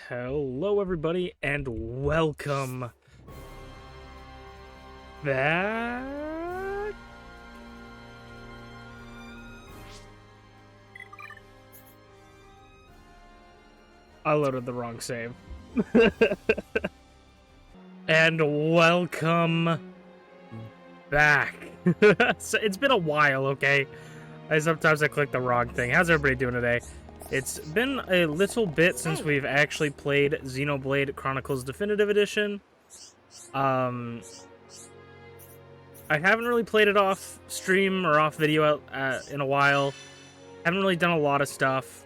Hello, everybody, and welcome back. I loaded the wrong save. And welcome back. So it's been a while, okay? Sometimes I click the wrong thing. How's everybody doing today? It's been a little bit since we've actually played Xenoblade Chronicles Definitive Edition. I haven't really played it off stream or off video in a while. Haven't really done a lot of stuff.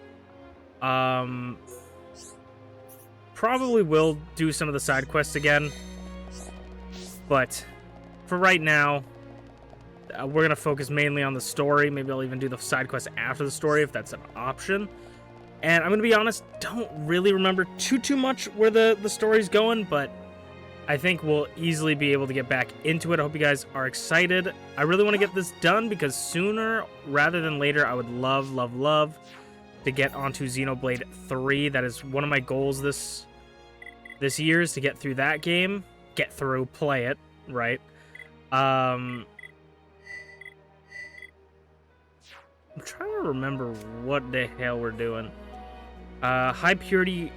Probably will do some of the side quests again. But for right now, we're going to focus mainly on the story. Maybe I'll even do the side quests after the story if that's an option. And I'm going to be honest, don't really remember too much where the story's going, but I think we'll easily be able to get back into it. I hope you guys are excited. I really want to get this done because sooner rather than later, I would love to get onto Xenoblade 3. That is one of my goals this year, is to get through that game. Get through, play it, right? I'm trying to remember what the hell we're doing. High purity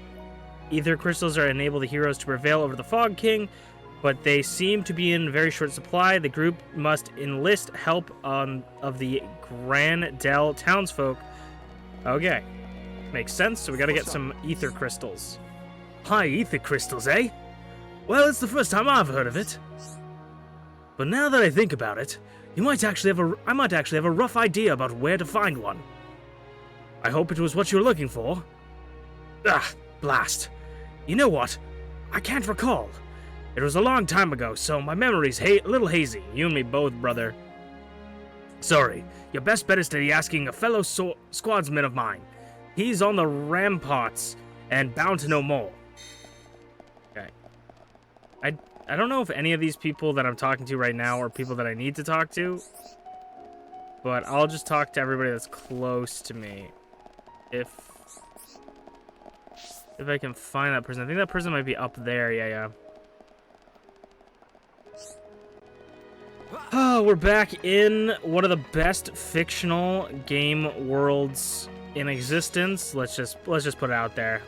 ether crystals are enable the heroes to prevail over the Fog King, but they seem to be in very short supply. The group must enlist help of the Gran Del townsfolk. Okay, makes sense. So we gotta get some ether crystals. High ether crystals, eh? Well, it's the first time I've heard of it. But now that I think about it, I might actually have a rough idea about where to find one. I hope it was what you were looking for. Ah, blast. You know what? I can't recall. It was a long time ago, so my memory's a little hazy. You and me both, brother. Sorry, your best bet is to be asking a fellow squadsman of mine. He's on the ramparts and bound to know more. Okay. I don't know if any of these people that I'm talking to right now are people that I need to talk to, but I'll just talk to everybody that's close to me. If I can find that person. I think that person might be up there. Yeah. Oh, we're back in one of the best fictional game worlds in existence. Let's just put it out there.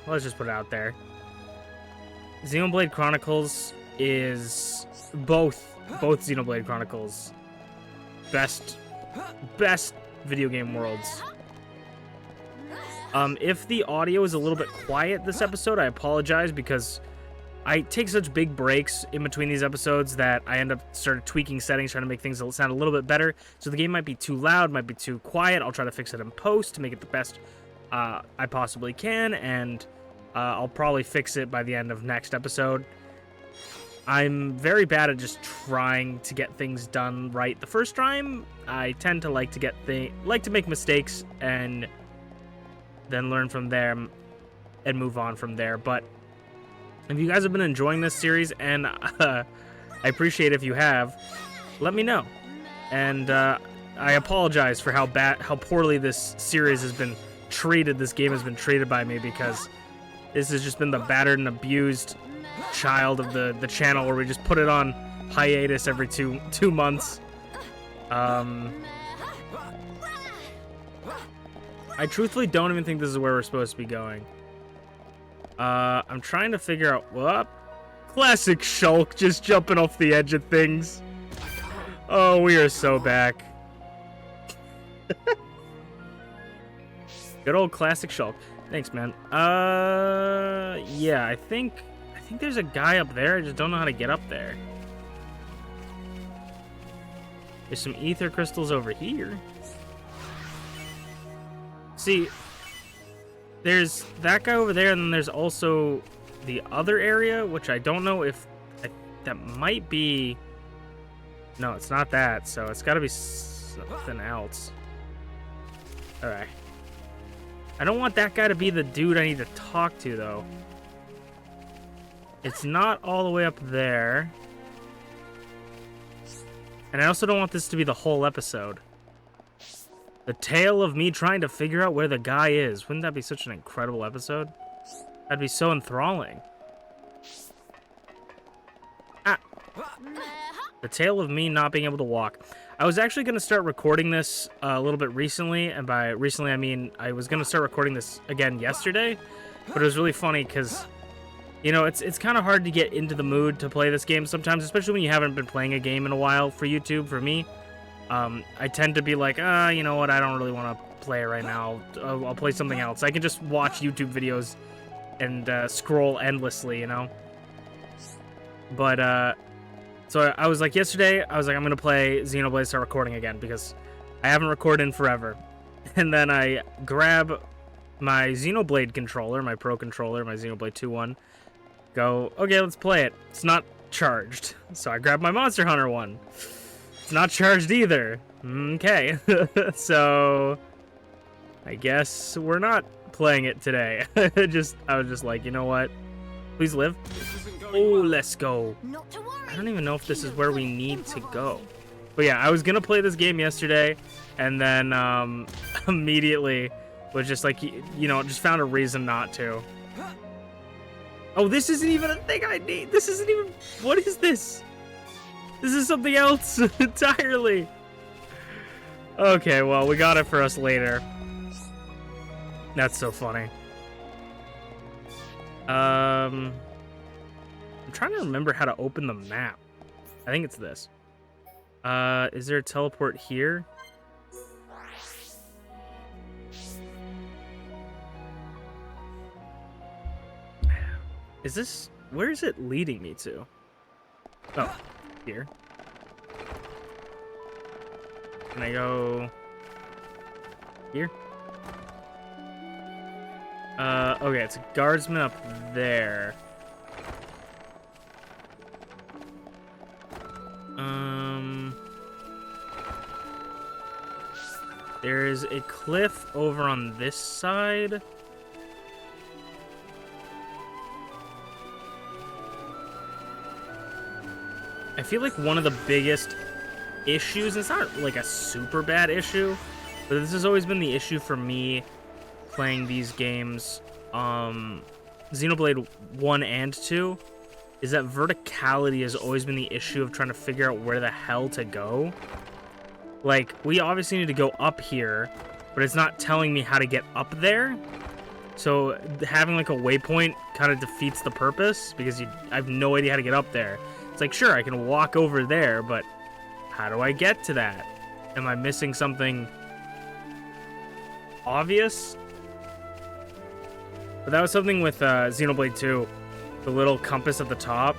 Xenoblade Chronicles is both Xenoblade Chronicles best video game worlds. If the audio is a little bit quiet this episode, I apologize, because I take such big breaks in between these episodes that I end up tweaking settings, trying to make things sound a little bit better. So the game might be too loud, might be too quiet. I'll try to fix it in post to make it the best I possibly can, and I'll probably fix it by the end of next episode. I'm very bad at just trying to get things done right the first time. I tend to like to make mistakes and then learn from there and move on from there. But if you guys have been enjoying this series, and I appreciate if you have, let me know. And I apologize for how poorly this series has been treated. This game has been treated by me, because this has just been the battered and abused child of the channel, where we just put it on hiatus every two months. I truthfully don't even think this is where we're supposed to be going. I'm trying to figure out what. Classic Shulk, just jumping off the edge of things. Oh, we are so back. Good old classic Shulk. Thanks, man. Yeah, I think there's a guy up there. I just don't know how to get up there. There's some ether crystals over here. See, there's that guy over there, and then there's also the other area, which I don't know if that might be. No, it's not that, so it's got to be something else. All right. I don't want that guy to be the dude I need to talk to, though. It's not all the way up there. And I also don't want this to be the whole episode. The tale of me trying to figure out where the guy is. Wouldn't that be such an incredible episode? That'd be so enthralling. Ah. The tale of me not being able to walk. I was actually going to start recording this a little bit recently, and by recently I mean I was going to start recording this again yesterday, but it was really funny because, you know, it's kind of hard to get into the mood to play this game sometimes, especially when you haven't been playing a game in a while for YouTube. For me, I tend to be like, you know what, I don't really want to play it right now. I'll play something else. I can just watch YouTube videos and scroll endlessly, you know? But, so I was like, yesterday, I was like, I'm going to play Xenoblade, start recording again, because I haven't recorded in forever. And then I grab my Xenoblade controller, my Pro controller, my Xenoblade 2.1, go, okay, let's play it. It's not charged. So I grab my Monster Hunter one. It's not charged either. Okay. So I guess we're not playing it today. I was just like, you know what? Please live. Oh, let's go. I don't even know if this is where we need to go. But yeah, I was gonna play this game yesterday, and then immediately was just like, you know, just found a reason not to. Oh, this isn't even a thing I need. This isn't even... What is this? This is something else entirely. Okay, well, we got it for us later. That's so funny. I'm trying to remember how to open the map. I think it's this. Is there a teleport here? Is this... Where is it leading me to? Oh, here. Can I go... Here? Okay, it's a guardsman up there. There's a cliff over on this side. I feel like one of the biggest issues, it's not like a super bad issue, but this has always been the issue for me playing these games, Xenoblade 1 and 2, is that verticality has always been the issue of trying to figure out where the hell to go. Like, we obviously need to go up here, but it's not telling me how to get up there. So having like a waypoint kind of defeats the purpose, because I have no idea how to get up there. It's like, sure, I can walk over there, but how do I get to that? Am I missing something obvious? But that was something with Xenoblade 2. The little compass at the top.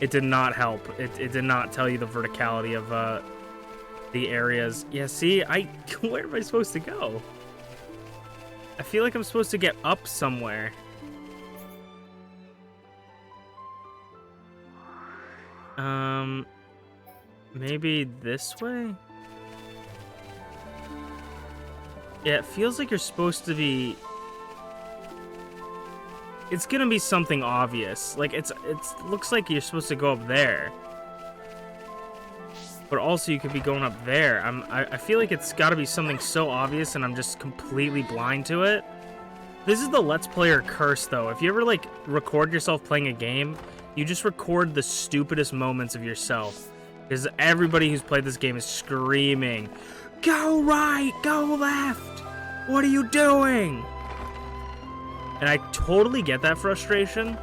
It did not help. It did not tell you the verticality of the areas. Yeah, see, where am I supposed to go? I feel like I'm supposed to get up somewhere. Maybe this way? Yeah, it feels like you're supposed to be... It's gonna be something obvious. Like, it looks like you're supposed to go up there. But also you could be going up there. I feel like it's gotta be something so obvious and I'm just completely blind to it. This is the Let's Player curse, though. If you ever, like, record yourself playing a game, you just record the stupidest moments of yourself. Because everybody who's played this game is screaming, "Go right! Go left! What are you doing?" And I totally get that frustration.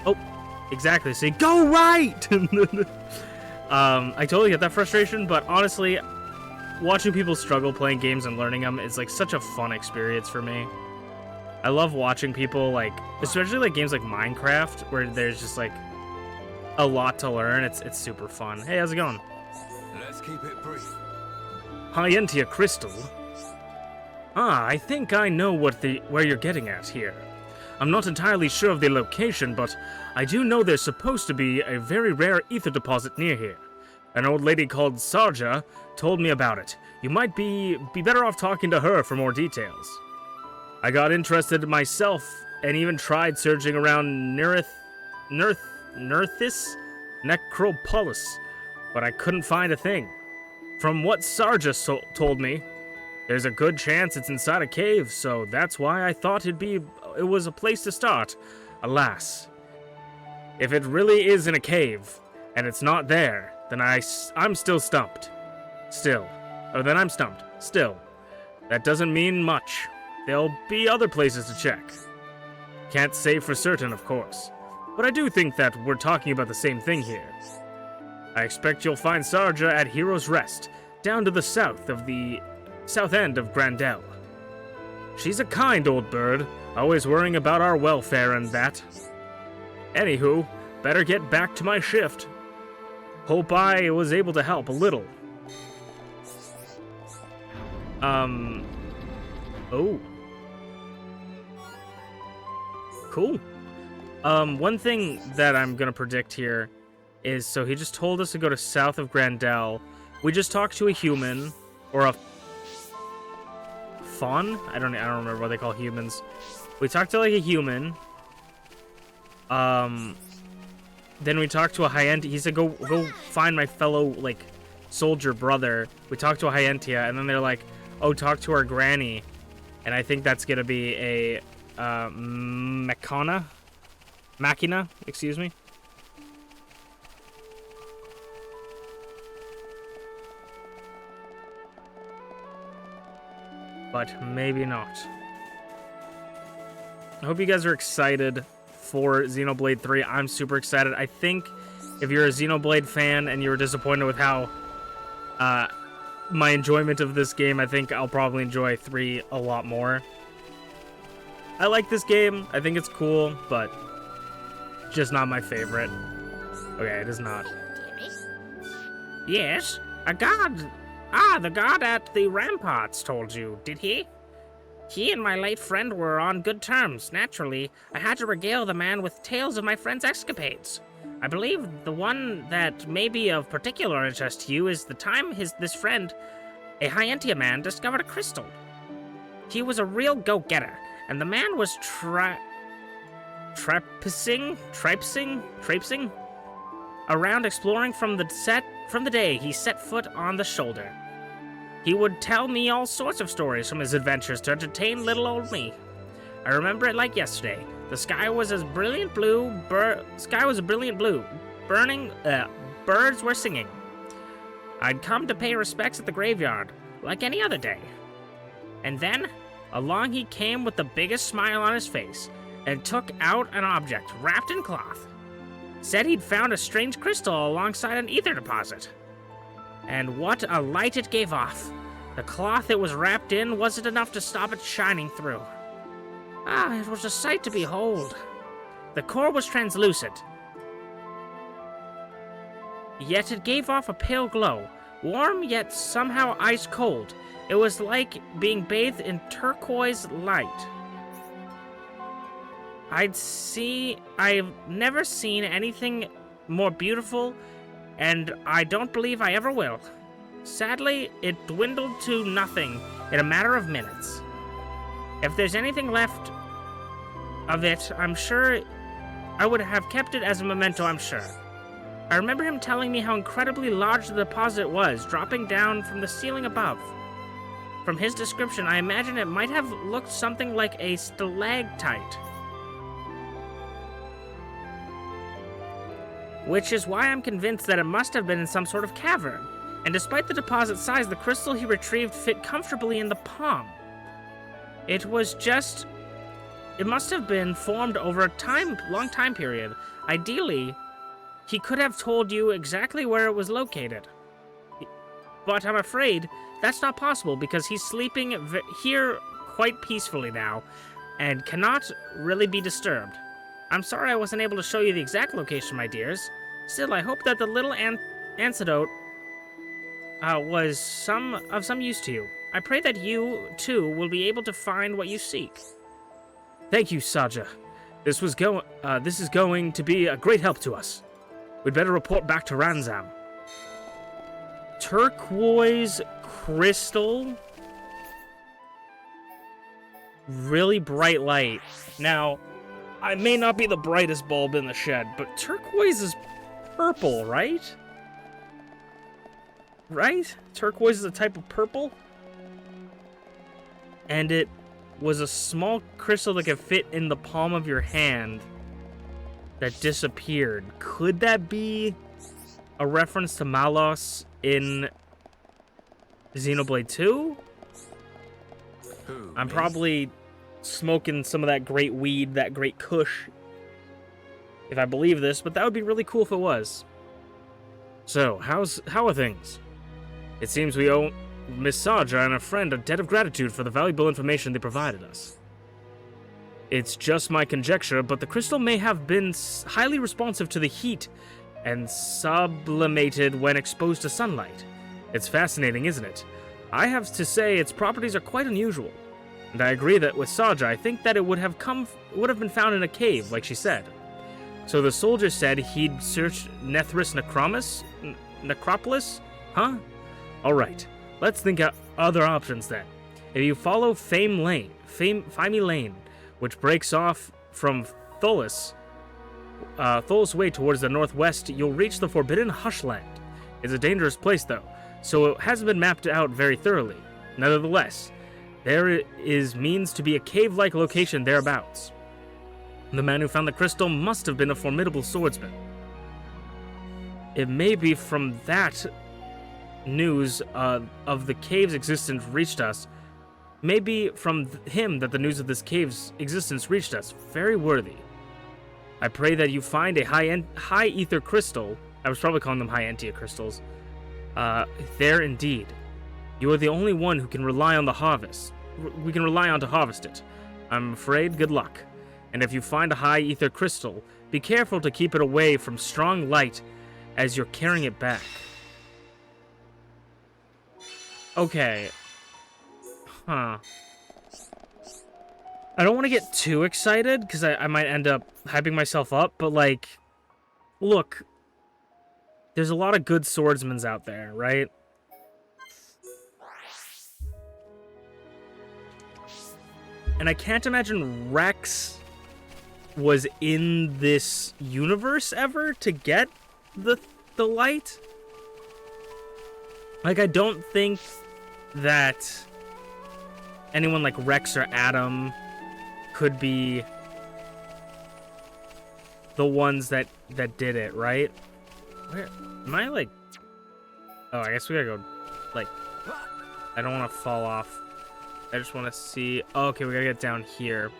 Oh, exactly. Say, "Go right!" I totally get that frustration, but honestly, watching people struggle playing games and learning them is, like, such a fun experience for me. I love watching people, like, especially like games like Minecraft, where there's just like a lot to learn. It's super fun. Hey, how's it going? Let's keep it brief. High into your crystal. Ah, I think I know where you're getting at here. I'm not entirely sure of the location, but I do know there's supposed to be a very rare ether deposit near here. An old lady called Sarja told me about it. You might be better off talking to her for more details. I got interested myself and even tried searching around Nerthis Necropolis, but I couldn't find a thing. From what Sarja told me, there's a good chance it's inside a cave, so that's why I thought it'd be it was a place to start. Alas, if it really is in a cave and it's not there, then I'm still stumped. Then I'm stumped. Still. That doesn't mean much. There'll be other places to check. Can't say for certain, of course. But I do think that we're talking about the same thing here. I expect you'll find Sarja at Hero's Rest, down to the south end of Grandel. She's a kind old bird, always worrying about our welfare and that. Anywho, better get back to my shift. Hope I was able to help a little. Oh. Cool. One thing that I'm gonna predict here is, so he just told us to go to south of Grandel. We just talked to a human, or a fawn? I don't remember what they call humans. We talked to like a human. Then we talked to a Hyentia. He said, go find my fellow, like, soldier brother. We talked to a Hyentia, and then they're like, oh, talk to our granny. And I think that's gonna be a, Machina, excuse me. But maybe not. I hope you guys are excited for Xenoblade 3. I'm super excited. I think if you're a Xenoblade fan and you were disappointed with how my enjoyment of this game, I think I'll probably enjoy 3 a lot more. I like this game. I think it's cool, but just not my favorite. Okay, it is not. Yes, a god. Ah, the god at the ramparts told you, did he? He and my late friend were on good terms. Naturally, I had to regale the man with tales of my friend's escapades. I believe the one that may be of particular interest to you is the time this friend, a Hyentia man, discovered a crystal. He was a real go-getter, and the man was traipsing around exploring from the day he set foot on the shoulder. He would tell me all sorts of stories from his adventures to entertain little old me. I remember it like yesterday. The sky was as brilliant blue. Burning. Birds were singing. I'd come to pay respects at the graveyard, like any other day. And then, along he came with the biggest smile on his face, and took out an object wrapped in cloth. Said he'd found a strange crystal alongside an ether deposit. And what a light it gave off. The cloth it was wrapped in wasn't enough to stop it shining through. Ah, it was a sight to behold. The core was translucent, yet it gave off a pale glow, warm yet somehow ice cold. It was like being bathed in turquoise light. I've never seen anything more beautiful, and I don't believe I ever will. Sadly, it dwindled to nothing in a matter of minutes. If there's anything left of it, I'm sure I would have kept it as a memento, I'm sure. I remember him telling me how incredibly large the deposit was, dropping down from the ceiling above. From his description, I imagine it might have looked something like a stalactite. Which is why I'm convinced that it must have been in some sort of cavern. And despite the deposit size, the crystal he retrieved fit comfortably in the palm. It must have been formed over a long time period. Ideally, he could have told you exactly where it was located. But I'm afraid that's not possible because he's sleeping here quite peacefully now and cannot really be disturbed. I'm sorry I wasn't able to show you the exact location, my dears. Still, I hope that the little antidote was of some use to you. I pray that you, too, will be able to find what you seek. Thank you, Saja. This is going to be a great help to us. We'd better report back to Ranzam. Turquoise crystal. Really bright light. Now, I may not be the brightest bulb in the shed, but turquoise is purple, right? Right? Turquoise is a type of purple. And it was a small crystal that could fit in the palm of your hand that disappeared. Could that be a reference to Malos in Xenoblade 2? Who, I'm me? probably smoking some of that great weed, that great kush, if I believe this, but that would be really cool if it was. So, how are things? It seems we owe Miss Saja and a friend a debt of gratitude for the valuable information they provided us. It's just my conjecture, but the crystal may have been highly responsive to the heat and sublimated when exposed to sunlight. It's fascinating, isn't it? I have to say its properties are quite unusual. And I agree that with Saja, I think that it would have been found in a cave, like she said. So the soldier said he'd searched Nethris Necropolis? Huh? Alright, let's think of other options then. If you follow Fimy Lane, which breaks off from Tholis Way towards the northwest, you'll reach the Forbidden Hushland. It's a dangerous place though, so it hasn't been mapped out very thoroughly. Nevertheless, there is means to be a cave-like location thereabouts. The man who found the crystal must have been a formidable swordsman. It may be from that news of the cave's existence reached us. Maybe from him that the news of this cave's existence reached us. Very worthy. I pray that you find a high ether crystal. I was probably calling them high entia crystals. There indeed. You are the only one who can rely on the harvest. We can rely on to harvest it. I'm afraid, good luck. And if you find a high ether crystal, be careful to keep it away from strong light as you're carrying it back. Okay. Huh. I don't want to get too excited, because I might end up hyping myself up, but, like, look, there's a lot of good swordsmen out there, right? And I can't imagine Rex was in this universe ever to get the light. Like, I don't think that anyone like Rex or Adam could be the ones that did it, right? Where am I, like... Oh, I guess we gotta go, like... I don't want to fall off. I just want to see... Oh, okay, we gotta get down here.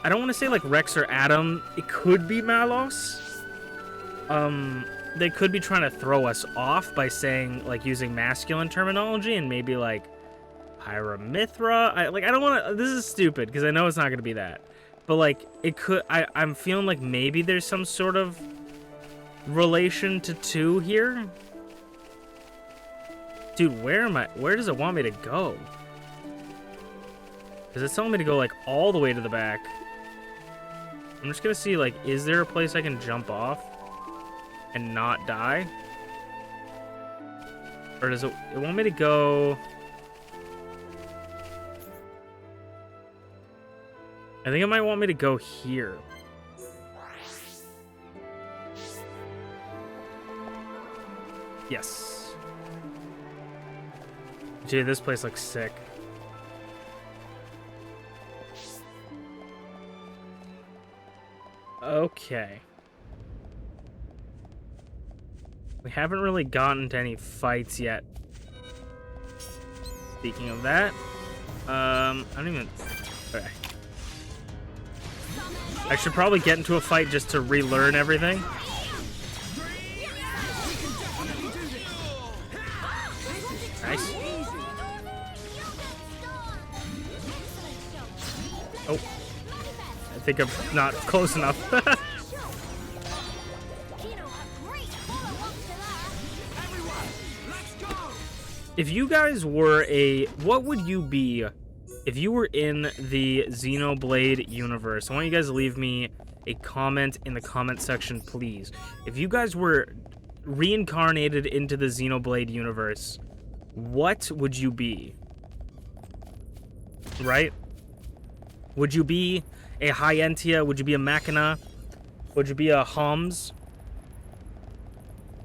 I don't want to say, like, Rex or Adam. It could be Malos. They could be trying to throw us off by saying, like, using masculine terminology and maybe, like, Pyramithra. I don't want to... This is stupid, because I know it's not going to be that. But, like, it could... I'm feeling like maybe there's some sort of relation to 2 here. Dude, where am I? Where does it want me to go? Is it telling me to go, like, all the way to the back? I'm just going to see, like, is there a place I can jump off and not die? Or does it want me to go... I think it might want me to go here. Yes. Dude, this place looks sick. Okay. We haven't really gotten to any fights yet. Speaking of that, I don't even... Okay. I should probably get into a fight just to relearn everything. Nice. Oh. I think I'm not close enough. If you guys were what would you be if you were in the Xenoblade universe? I want you guys to leave me a comment in the comment section, please. If you guys were reincarnated into the Xenoblade universe, what would you be? Right? Would you be a Hyentia? Would you be a Machina? Would you be a Homs?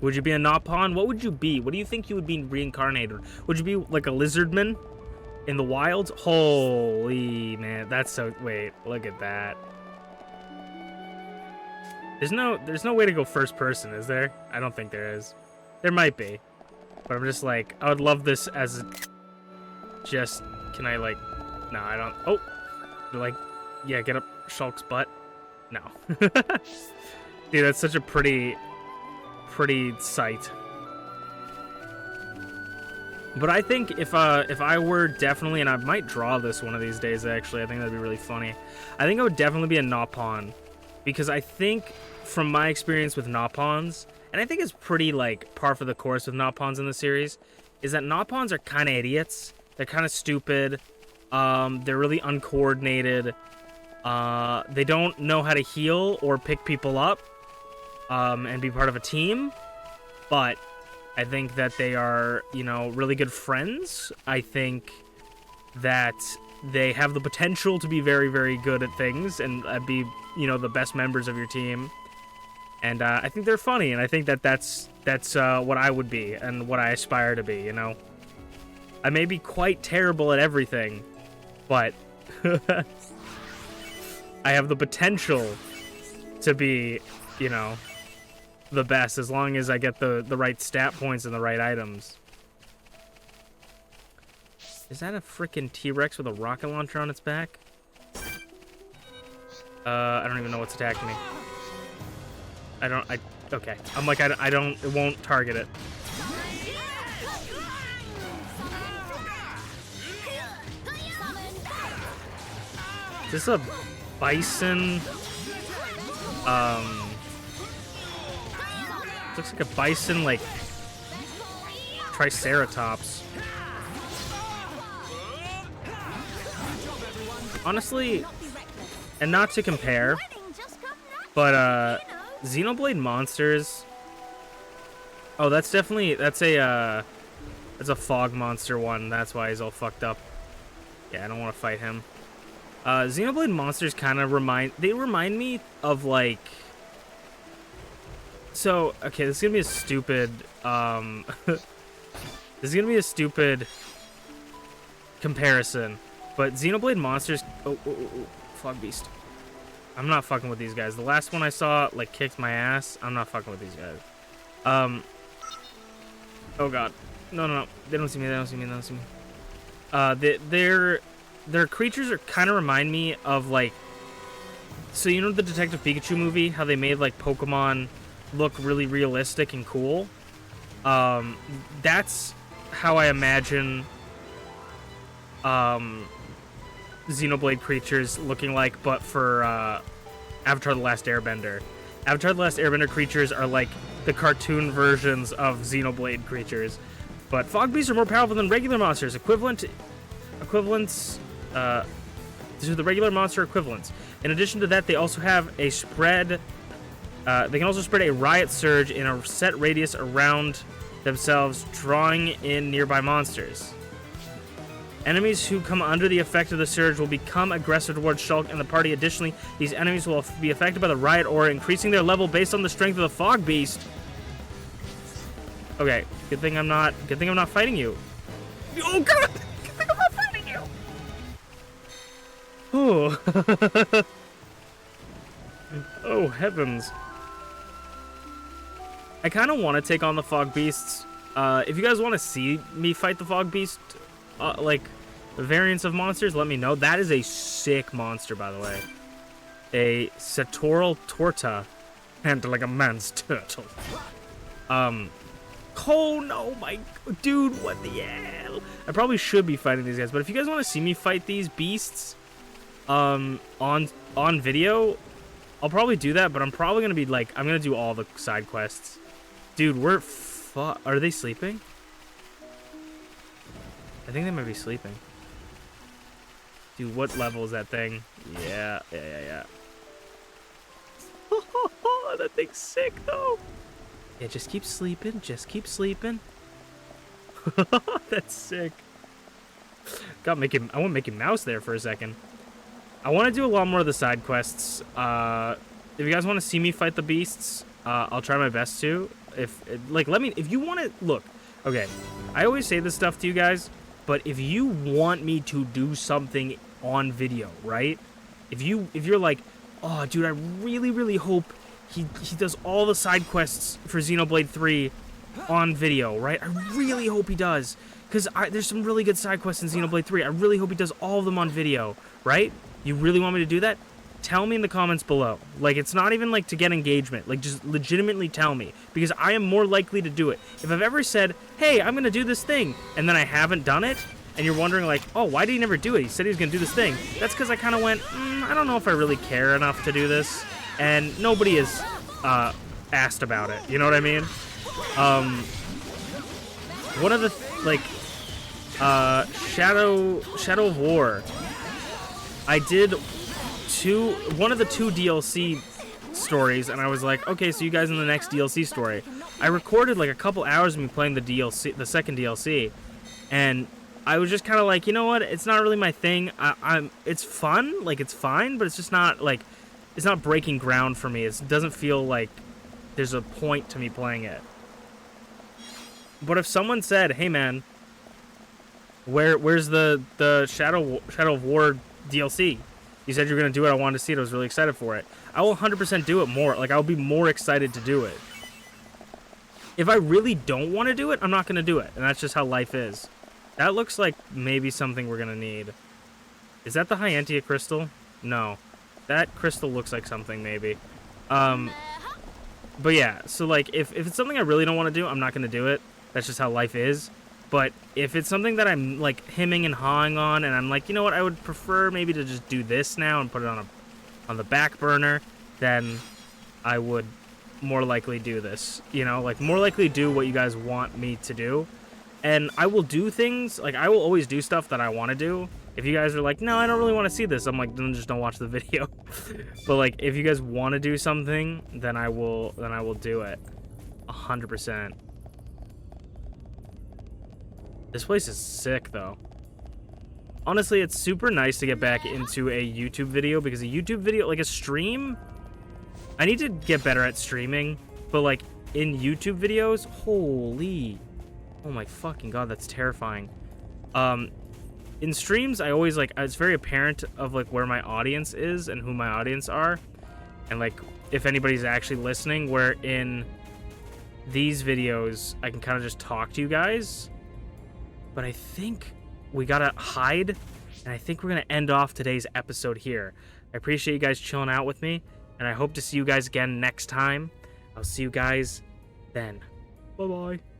Would you be a Nopon? What would you be? What do you think you would be reincarnated? Would you be like a Lizardman? In the wilds? Holy man, that's so... Wait, look at that. There's no way to go first person, is there? I don't think there is. There might be. But I'm just like, I would love this as just... Can I, like... No, I don't... Oh! Like, yeah, get up Shulk's butt. No. Dude, that's such a pretty sight. But I think if I were definitely, and I might draw this one of these days, actually, I think that'd be really funny. I think I would definitely be a Nopon, because I think from my experience with Nopons, and I think it's pretty like par for the course with Nopons in the series, is that Nopons are kind of idiots. They're kind of stupid. They're really uncoordinated. They don't know how to heal or pick people up, and be part of a team, but I think that they are, you know, really good friends. I think that they have the potential to be very, very good at things and be, you know, the best members of your team. And I think they're funny, and I think that that's what I would be and what I aspire to be, you know. I may be quite terrible at everything, but I have the potential to be, you know, the best, as long as I get the right stat points and the right items. Is that a freaking T-Rex with a rocket launcher on its back? I don't even know what's attacking me. Okay. I'm like, it won't target it. Is this a bison? Looks like a bison, like, Triceratops. Honestly, and not to compare, but, Xenoblade monsters... Oh, that's a fog monster one. That's why he's all fucked up. Yeah, I don't want to fight him. Xenoblade monsters kind of remind me of, like... So, okay, this is gonna be a stupid, this is gonna be a stupid comparison, but Xenoblade monsters... Oh, Fog Beast. I'm not fucking with these guys. The last one I saw, like, kicked my ass. I'm not fucking with these guys. Oh god. No. They don't see me, they don't see me. Their creatures are kind of remind me of, like... So, you know the Detective Pikachu movie? How they made, like, Pokemon look really realistic and cool? That's how I imagine Xenoblade creatures looking like, but for Avatar: The Last Airbender. Avatar: The Last Airbender creatures are like the cartoon versions of Xenoblade creatures, but fog beasts are more powerful than regular monsters. Equivalents. These are the regular monster equivalents. In addition to that, they also have a spread. They can also spread a riot surge in a set radius around themselves, drawing in nearby monsters. Enemies who come under the effect of the surge will become aggressive towards Shulk and the party. Additionally, these enemies will be affected by the riot aura, increasing their level based on the strength of the fog beast. Okay, good thing I'm not fighting you. Oh god! Good thing I'm not fighting you. Oh. Oh heavens. I kind of want to take on the fog beasts. If you guys want to see me fight the fog beast, like variants of monsters, let me know. That is a sick monster, by the way. A Satoral Torta, and like a man's turtle. Oh no, my dude, what the hell? I probably should be fighting these guys, but if you guys want to see me fight these beasts, on video, I'll probably do that. But I'm probably gonna be like, I'm gonna do all the side quests. Dude, are they sleeping? I think they might be sleeping. Dude, what level is that thing? Yeah. That thing's sick, though. Yeah, just keep sleeping. That's sick. I want Mickey Mouse there for a second. I want to do a lot more of the side quests. If you guys want to see me fight the beasts, I'll try my best to. If you want to look, okay. I always say this stuff to you guys. But if you want me to do something on video, right? If you're like, oh, dude, I really, really hope he does all the side quests for Xenoblade 3 on video, right? I really hope he does. Because there's some really good side quests in Xenoblade 3. I really hope he does all of them on video, right? You really want me to do that? Tell me in the comments below. Like, it's not even, like, to get engagement. Like, just legitimately tell me. Because I am more likely to do it. If I've ever said, hey, I'm going to do this thing, and then I haven't done it, and you're wondering, like, oh, why did he never do it? He said he was going to do this thing. That's because I kind of went, I don't know if I really care enough to do this. And nobody has asked about it. You know what I mean? One of the, Shadow of War. I did one of the two DLC stories, and I was like, okay, so you guys in the next DLC story. I recorded like a couple hours of me playing the DLC, the second DLC, and I was just kind of like, you know what? It's not really my thing. It's fun, like it's fine, but it's just not like, it's not breaking ground for me. It doesn't feel like there's a point to me playing it. But if someone said, hey man, where's the Shadow of War DLC? You said you were going to do it. I wanted to see it. I was really excited for it. I will 100% do it more. Like, I'll be more excited to do it. If I really don't want to do it, I'm not going to do it. And that's just how life is. That looks like maybe something we're going to need. Is that the Hyantia crystal? No. That crystal looks like something, maybe. But yeah, so, like, if it's something I really don't want to do, I'm not going to do it. That's just how life is. But if it's something that I'm, like, hemming and hawing on, and I'm like, you know what, I would prefer maybe to just do this now and put it on the back burner, then I would more likely do this. You know, like, more likely do what you guys want me to do. And I will do things, like, I will always do stuff that I want to do. If you guys are like, no, I don't really want to see this, I'm like, then just don't watch the video. But, like, if you guys want to do something, then I will do it. 100%. This place is sick, though. Honestly, it's super nice to get back into a YouTube video, because a YouTube video, like a stream, I need to get better at streaming, but like in YouTube videos, holy, oh my fucking god, that's terrifying. In streams, I always like, it's very apparent of like where my audience is and who my audience are, and like if anybody's actually listening, where in these videos, I can kind of just talk to you guys. But I think we gotta hide, and I think we're gonna end off today's episode here. I appreciate you guys chilling out with me, and I hope to see you guys again next time. I'll see you guys then. Bye-bye.